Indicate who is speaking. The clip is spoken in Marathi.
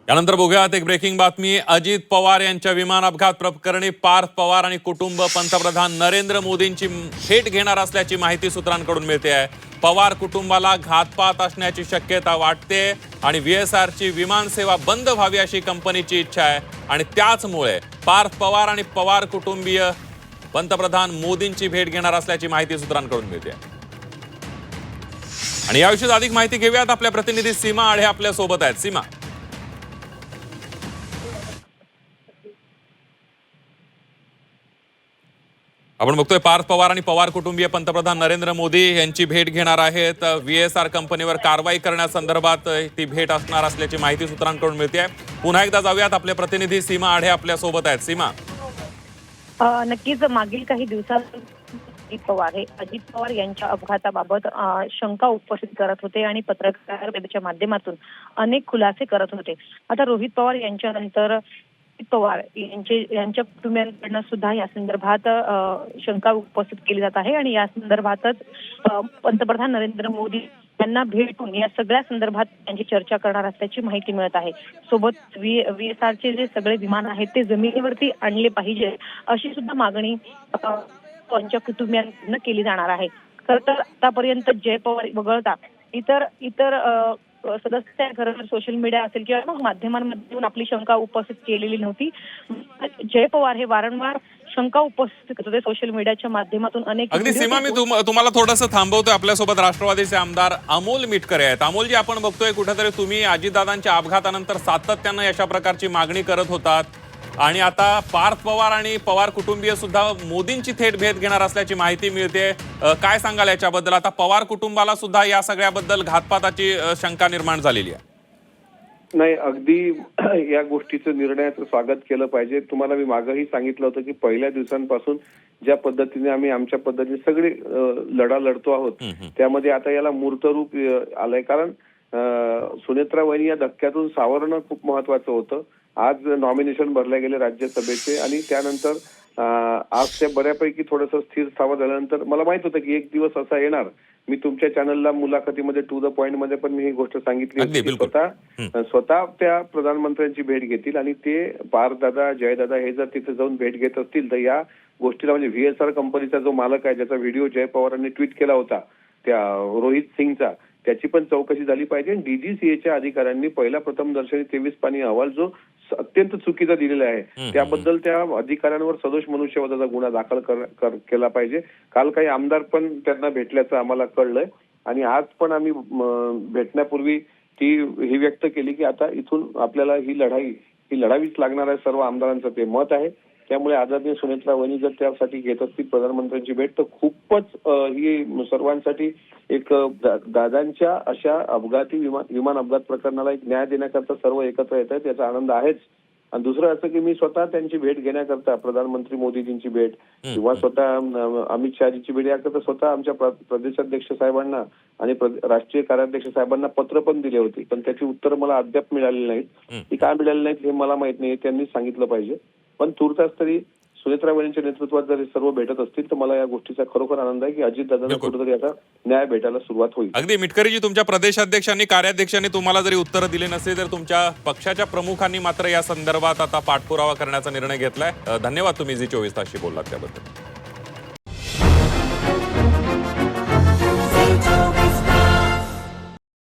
Speaker 1: यानंतर बघूयात एक ब्रेकिंग बातमी। अजित पवार यांच्या विमान अपघात प्रकरणी पार्थ पवार आणि कुटुंब पंतप्रधान नरेंद्र मोदींची भेट घेणार असल्याची माहिती सूत्रांकडून मिळते आहे। पवार कुटुंबाला घातपात असण्याची शक्यता वाटते आणि व्हीएसआरची विमान सेवा बंद व्हावी अशी कंपनीची इच्छा आहे आणि त्याचमुळे पार्थ पवार आणि पवार कुटुंबीय पंतप्रधान मोदींची भेट घेणार असल्याची माहिती सूत्रांकडून मिळते आहे। आणि याविषयी अधिक माहिती घेऊयात, आपल्या प्रतिनिधी सीमा आढे आपल्या सोबत आहेत। सीमा, आपण बघतोय पार्थ पवार आणि पवार कुटुंबीय पंतप्रधान नरेंद्र मोदी यांची भेट घेणार आहेत। व्हीएसआर कंपनीवर कारवाई करण्यासंदर्भात ती भेट असणार असल्याची माहिती सूत्रांकडून मिळते आहे। पुन्हा एकदा जाऊयात, आपले प्रतिनिधी सीमा आढे आपल्या सोबत आहेत। सीमा,
Speaker 2: नक्कीच मागील काही दिवसात अजित पवार यांच्या अपघाताबाबत शंका उपस्थित करत होते आणि पत्रकार परिषदेच्या माध्यमातून अनेक खुलासे करत होते। आता रोहित पवार यांच्यानंतर पवार यांच्या कुटुंबियांकडून सुद्धा या संदर्भात शंका उपस्थित केली जात आहे आणि या संदर्भातच पंतप्रधान नरेंद्र मोदी यांना भेटून या सगळ्या संदर्भात त्यांची चर्चा करणार असल्याची माहिती मिळत आहे। सोबत व्हीएसआरचे जे सगळे विमान आहेत ते जमिनीवरती आणले पाहिजे अशी सुद्धा मागणी त्यांच्या कुटुंबियांकडून केली जाणार आहे। खरं तर आतापर्यंत जय पवार वगळता इतर सदस्य खरं सोशल मीडिया असेल किंवा मग माध्यमांमधून आपली शंका उपस्थित केलेली नव्हती। जय पवार हे वारंवार शंका उपस्थित करत होते सोशल मीडियाच्या माध्यमातून।
Speaker 1: अगदी सीमा, मी तुम्हाला थोडंसं थांबवतोय। आपल्यासोबत राष्ट्रवादीचे आमदार अमोल मिटकरे आहेत। अमोलजी, आपण बघतोय कुठेतरी तुम्ही अजितदादांच्या अपघातानंतर सातत्यानं अशा प्रकारची मागणी करत होतात आणि आता पार्थ पवार आणि पवार कुटुंबीय सुद्धा मोदींची थेट भेट घेणार असल्याची माहिती मिळते। काय सांगाल याच्याबद्दल? आता पवार कुटुंबाला सुद्धा या सगळ्याबद्दल घातपाताची शंका निर्माण झालेली आहे।
Speaker 3: नाही, अगदी या गोष्टीचं निर्णयाचं स्वागत केलं पाहिजे। तुम्हाला मी मागेही सांगितलं होतं की पहिल्या दिवसांपासून ज्या पद्धतीने आम्ही आमच्या पद्धतीने सगळे लढा लढतो आहोत त्यामध्ये आता याला मूर्तरूप आलंय। कारण सुनेत्रा वहिनी या धक्क्यातून सावरणं खूप महत्वाचं होतं। आज नॉमिनेशन भरले गेले राज्यसभेचे आणि त्यानंतर आज ते बऱ्यापैकी थोडंसं स्थिर स्थावर झाल्यानंतर मला माहित होतं की एक दिवस असा येणार। मी तुमच्या चॅनलला मुलाखतीमध्ये टू द पॉइंट मध्ये पण मी ही गोष्ट सांगितली, स्वतः त्या प्रधानमंत्र्यांची भेट घेतील आणि ते पार्थदादा जयदादा हे जर तिथे जाऊन भेट घेत असतील तर या गोष्टीला म्हणजे व्हीएसआर कंपनीचा जो मालक आहे ज्याचा व्हिडिओ जय पवारांनी ट्विट केला होता त्या रोहित सिंगचा, त्याची पण चौकशी झाली पाहिजे। डीजीसीएच्या अधिकाऱ्यांनी पहिला प्रथम दर्शनी 23 पानी अहवाल जो अत्यंत चुकीचा दिलेला आहे त्याबद्दल त्या अधिकाऱ्यांवर सदोष मनुष्यवधाचा गुन्हा दाखल केला पाहिजे। काल काही आमदार पण त्यांना भेटल्याचं आम्हाला कळलंय आणि आज पण आम्ही भेटण्यापूर्वी ती ही व्यक्त केली की आता इथून आपल्याला ही लढावीच लागणार आहे। सर्व आमदारांचं ते मत आहे। त्यामुळे आदरणीय सुनेत्रा वहिनी जर त्यासाठी घेत असतील प्रधानमंत्र्यांची भेट तर खूपच ही सर्वांसाठी एक दादांच्या अशा अपघाती विमान अपघात प्रकरणाला एक न्याय देण्याकरता सर्व एकत्र येत आहेत, याचा आनंद आहेच। आणि दुसरं असं की मी स्वतः त्यांची भेट घेण्याकरता प्रधानमंत्री मोदीजींची भेट किंवा स्वतः अमित शहाजींची भेट याकरता स्वतः आमच्या प्रदेशाध्यक्ष साहेबांना आणि राष्ट्रीय कार्याध्यक्ष साहेबांना पत्र पण दिले होते, पण त्याची उत्तर मला अद्याप मिळालेली नाहीत। ती काय मिळाली नाहीत हे मला माहित नाही, त्यांनी सांगितलं पाहिजे। पण तुर्तास तरी सुनेत्रा वहिनींच्या नेतृत्वात जर सर्व भेटत असतील तर मला या गोष्टीचा खरोखर आनंद आहे की अजितदादांना कुठेतरी आता न्याय भेटायला सुरुवात होईल।
Speaker 1: अगदी मिटकरीजी, तुमच्या प्रदेशाध्यक्षांनी कार्याध्यक्षांनी तुम्हाला जरी उत्तर दिले नसले तर तुमच्या पक्षाच्या प्रमुखांनी मात्र या संदर्भात आता पाठपुरावा करण्याचा निर्णय घेतलाय। धन्यवाद, तुम्ही झी 24 तासशी बोललात त्याबद्दल।